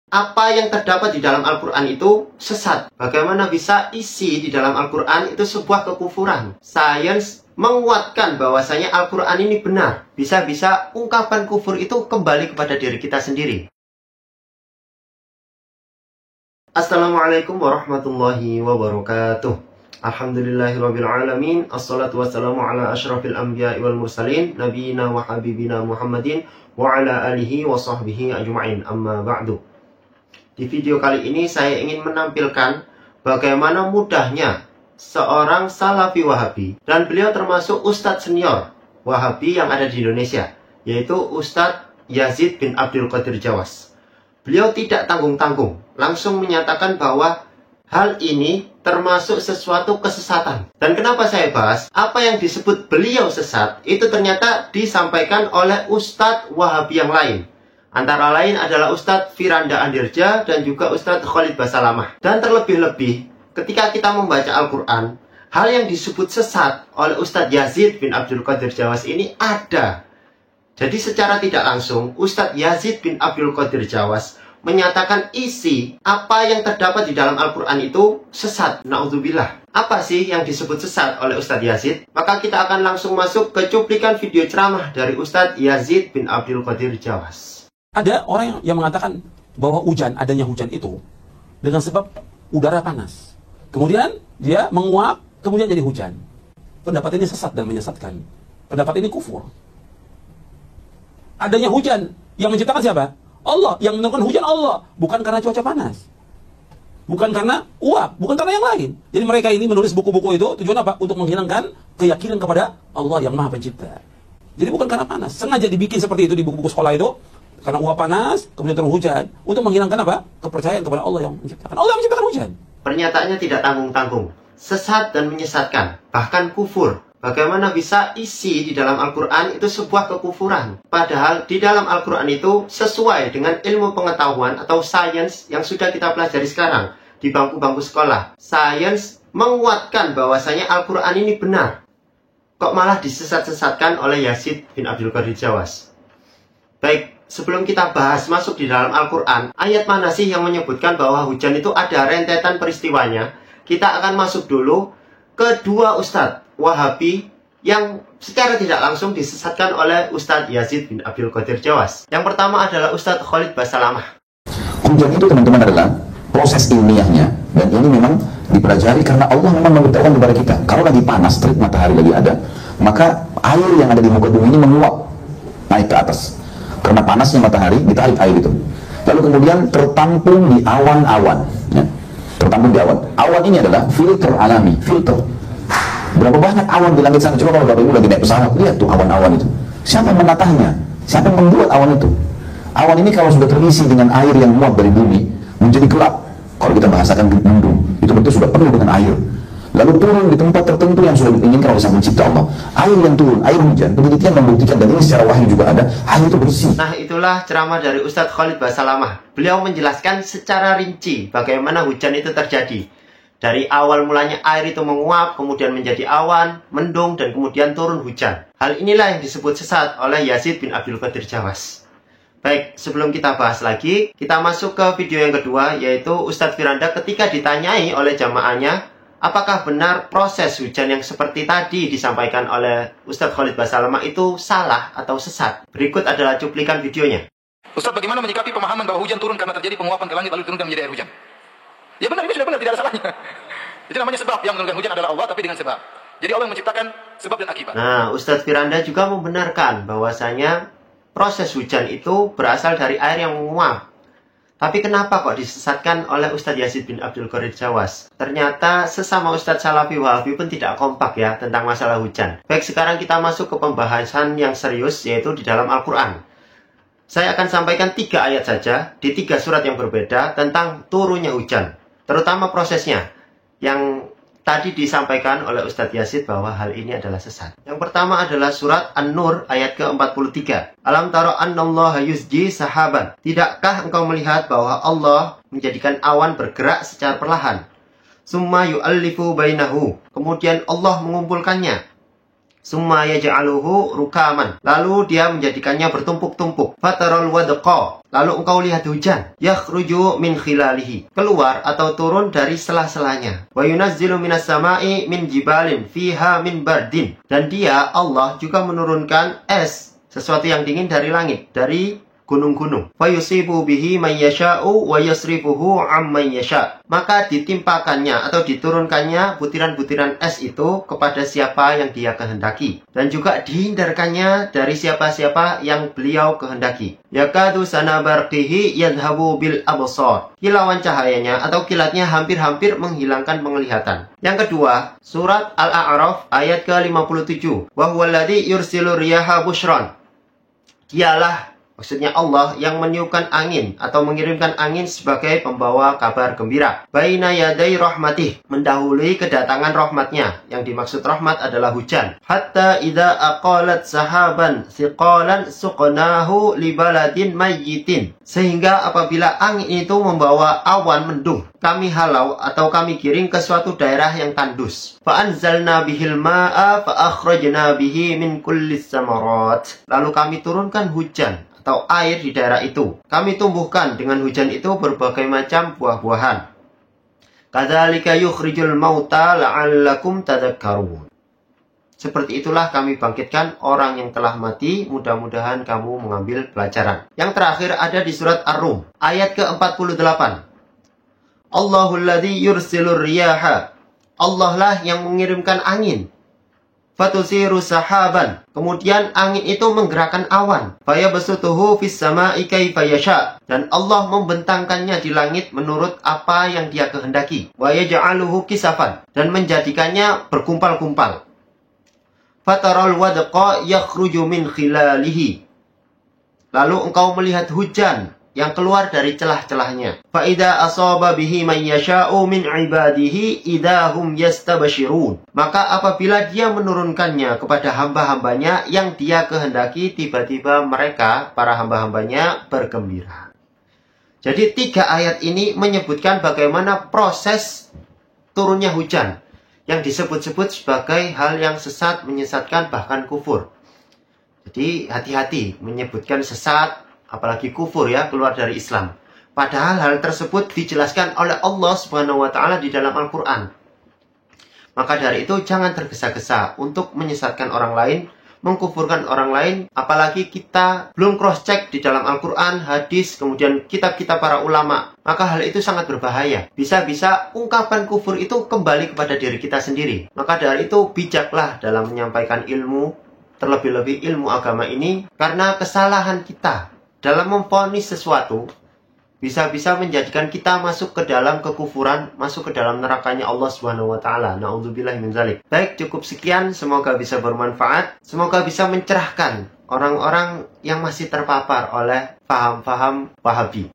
Apa yang terdapat di dalam Al-Quran itu sesat. Bagaimana bisa isi di dalam Al-Quran itu sebuah kekufuran. Sains menguatkan bahwasanya Al-Quran ini benar. Bisa-bisa ungkapan kufur itu kembali kepada diri kita sendiri. Assalamualaikum warahmatullahi wabarakatuh. Alhamdulillahirrabbilalamin. Assalatu wassalamu ala ashrafil anbiya wal mursalin, nabiyina wa habibina Muhammadin wa ala alihi wa sahbihi ajma'in, amma ba'du. Di video kali ini saya ingin menampilkan bagaimana mudahnya seorang Salafi Wahabi, dan beliau termasuk Ustadz senior Wahabi yang ada di Indonesia, yaitu Ustadz Yazid bin Abdul Qadir Jawas. Beliau tidak tanggung-tanggung, langsung menyatakan bahwa hal ini termasuk sesuatu kesesatan. Dan kenapa saya bahas? Apa yang disebut beliau sesat, itu ternyata disampaikan oleh Ustadz Wahabi yang lain. Antara lain adalah Ustadz Firanda Andirja dan juga Ustadz Khalid Basalamah. Dan terlebih-lebih, ketika kita membaca Al-Quran, hal yang disebut sesat oleh Ustadz Yazid bin Abdul Qadir Jawas ini ada. Jadi secara tidak langsung, Ustadz Yazid bin Abdul Qadir Jawas menyatakan isi apa yang terdapat di dalam Al-Quran itu sesat. Na'udzubillah. Apa sih yang disebut sesat oleh Ustadz Yazid? Maka kita akan langsung masuk ke cuplikan video ceramah dari Ustadz Yazid bin Abdul Qadir Jawas. Ada orang yang mengatakan bahwa adanya hujan itu dengan sebab udara panas. Kemudian dia menguap, kemudian jadi hujan. Pendapat ini sesat dan menyesatkan. Pendapat ini kufur. Adanya hujan yang menciptakan siapa? Allah. Yang menentukan hujan Allah. Bukan karena cuaca panas. Bukan karena uap. Bukan karena yang lain. Jadi mereka ini menulis buku-buku itu tujuan apa? Untuk menghilangkan keyakinan kepada Allah yang Maha Pencipta. Jadi bukan karena panas. Sengaja dibikin seperti itu di buku-buku sekolah itu. Karena uap panas, kemudian turun hujan. Untuk menghilangkan apa? Kepercayaan kepada Allah yang menciptakan. Allah yang menciptakan hujan. Pernyataannya tidak tanggung-tanggung. Sesat dan menyesatkan. Bahkan kufur. Bagaimana bisa isi di dalam Al-Quran itu sebuah kekufuran. Padahal di dalam Al-Quran itu sesuai dengan ilmu pengetahuan atau sains yang sudah kita pelajari sekarang. Di bangku-bangku sekolah. Sains menguatkan bahwasanya Al-Quran ini benar. Kok malah disesat-sesatkan oleh Yazid bin Abdul Qadir Jawas? Baik. Sebelum kita bahas masuk di dalam Al-Quran, ayat mana sih yang menyebutkan bahwa hujan itu ada rentetan peristiwanya? Kita akan masuk dulu ke dua Ustadz Wahabi yang secara tidak langsung disesatkan oleh Ustadz Yazid bin Abdul Qadir Jawas. Yang pertama adalah Ustadz Khalid Basalamah. Hujan itu teman-teman adalah proses ilmiahnya, dan ini memang dipelajari karena Allah memang memberitahukan kepada kita. Kalau lagi panas, terik matahari lagi ada, maka air yang ada di muka bumi ini menguap naik ke atas. Karena panasnya matahari, ditarik air itu. Lalu kemudian tertampung di awan-awan. Ya. Tertampung di awan. Awan ini adalah filter alami, filter. Berapa banyak awan di langit sana? Coba kalau Bapak Ibu lagi naik pesawat, lihat tuh awan-awan itu. Siapa yang menatahnya? Siapa yang membuat awan itu? Awan ini kalau sudah terisi dengan air yang muat dari bumi, menjadi gelap. Kalau kita bahasakan mendung, itu betul sudah penuh dengan air. Lalu turun di tempat tertentu yang sudah diinginkan oleh Sang Pencipta Allah. Air yang turun, air hujan, penelitian membuktikan, dan ini secara wahyu juga ada, air itu bersih. Nah, itulah ceramah dari Ustadz Khalid Basalamah. Beliau menjelaskan secara rinci bagaimana hujan itu terjadi. Dari awal mulanya air itu menguap, kemudian menjadi awan, mendung, dan kemudian turun hujan. Hal inilah yang disebut sesat oleh Yazid bin Abdul Qadir Jawas. Baik, sebelum kita bahas lagi, kita masuk ke video yang kedua, yaitu Ustadz Firanda ketika ditanyai oleh jamaahnya, apakah benar proses hujan yang seperti tadi disampaikan oleh Ustadz Khalid Basalamah itu salah atau sesat? Berikut adalah cuplikan videonya. Ustadz, bagaimana menyikapi pemahaman bahwa hujan turun karena terjadi penguapan ke langit lalu diturunkan menjadi air hujan? Ya benar, ini sudah benar, tidak ada salahnya. Itu namanya sebab. Yang menurunkan hujan adalah Allah, tapi dengan sebab. Jadi Allah yang menciptakan sebab dan akibat. Nah, Ustadz Firanda juga membenarkan bahwasanya proses hujan itu berasal dari air yang menguap. Tapi kenapa kok disesatkan oleh Ustadz Yazid bin Abdul Qadir Jawas? Ternyata sesama Ustadz Salafi Wahabi pun tidak kompak ya tentang masalah hujan. Baik, sekarang kita masuk ke pembahasan yang serius, yaitu di dalam Al-Quran. Saya akan sampaikan 3 ayat saja di 3 surat yang berbeda tentang turunnya hujan. Terutama prosesnya yang tadi disampaikan oleh Ustadz Yazid bahwa hal ini adalah sesat. Yang pertama adalah surat An-Nur ayat ke-43. Alam tara annallaha yusji sahaban. Tidakkah engkau melihat bahwa Allah menjadikan awan bergerak secara perlahan? Summa yu'allifu bainahu. Kemudian Allah mengumpulkannya. summa yaj'aluhu rukaman. Lalu dia menjadikannya bertumpuk-tumpuk. Fataral wadqa. Lalu engkau lihat hujan. Yakhruju min khilalihi. Keluar atau turun dari sela-selanya. Wa yunazzilu minas sama'i min jibalin fiha min bardin. Dan dia, Allah, juga menurunkan es, sesuatu yang dingin dari langit, dari gunung-gunung. Fa yusibu bihi may yasha'u wa yasrifuhu amman yasha'. Maka ditimpakannya atau diturunkannya butiran-butiran es itu kepada siapa yang dia kehendaki, dan juga dihindarkannya dari siapa-siapa yang beliau kehendaki. Yakadu sanabarqihi yadhhabu bil absar. Kilauan cahayanya atau kilatnya hampir-hampir menghilangkan penglihatan. Yang kedua, surat Al-A'raf ayat ke-57. Wa huwallazi yursilu riyaha bushran. Dialah, maksudnya Allah, yang meniupkan angin atau mengirimkan angin sebagai pembawa kabar gembira. Baina yaday rahmatih, mendahului kedatangan rahmatnya. Yang dimaksud rahmat adalah hujan. Hatta idza aqalat sahaban thiqalan suqnahu li baladin mayyitin. Sehingga apabila angin itu membawa awan mendung, kami halau atau kami kirim ke suatu daerah yang tandus. Fa anzalna bihil ma'a fa akhrajna bihi min kullis samarat. Lalu kami turunkan hujan atau air di daerah itu. Kami tumbuhkan dengan hujan itu berbagai macam buah-buahan. Kadzalika yukhrijul mauta la'allakum tadhakkarun. Seperti itulah kami bangkitkan orang yang telah mati, mudah-mudahan kamu mengambil pelajaran. Yang terakhir ada di surat Ar-Rum ayat ke-48. Allahul ladzi yursilur riyaha. Allah lah yang mengirimkan angin. Fatusiru sahaban. Kemudian angin itu menggerakkan awan. Fayabsutuhu fis sama'i kaifa yasha. Dan Allah membentangkannya di langit menurut apa yang dia kehendaki. Wa yaj'aluhu kisafan. Dan menjadikannya berkumpal-kumpal. Fataral wadqa yakhruju min khilalihi. Lalu engkau melihat hujan yang keluar dari celah-celahnya. Fa'idha asaba bihi man yasha'u min ibadihi idahum yastabashirun. Maka apabila dia menurunkannya kepada hamba-hambanya yang dia kehendaki, tiba-tiba mereka, para hamba-hambanya, bergembira. Jadi 3 ayat ini menyebutkan bagaimana proses turunnya hujan, yang disebut-sebut sebagai hal yang sesat, menyesatkan, bahkan kufur. Jadi hati-hati menyebutkan sesat, apalagi kufur ya, keluar dari Islam. Padahal hal tersebut dijelaskan oleh Allah Subhanahu wa taala di dalam Al-Qur'an. Maka dari itu jangan tergesa-gesa untuk menyesatkan orang lain, mengkufurkan orang lain, apalagi kita belum cross check di dalam Al-Qur'an, hadis, kemudian kitab-kitab para ulama. Maka hal itu sangat berbahaya. Bisa-bisa ungkapan kufur itu kembali kepada diri kita sendiri. Maka dari itu bijaklah dalam menyampaikan ilmu, terlebih-lebih ilmu agama ini, karena kesalahan kita dalam memvonis sesuatu bisa-bisa menjadikan kita masuk ke dalam kekufuran, masuk ke dalam nerakanya Allah Subhanahu wa taala. Nauzubillahi min dzalik. Baik, cukup sekian, semoga bisa bermanfaat, semoga bisa mencerahkan orang-orang yang masih terpapar oleh paham-paham Wahabi.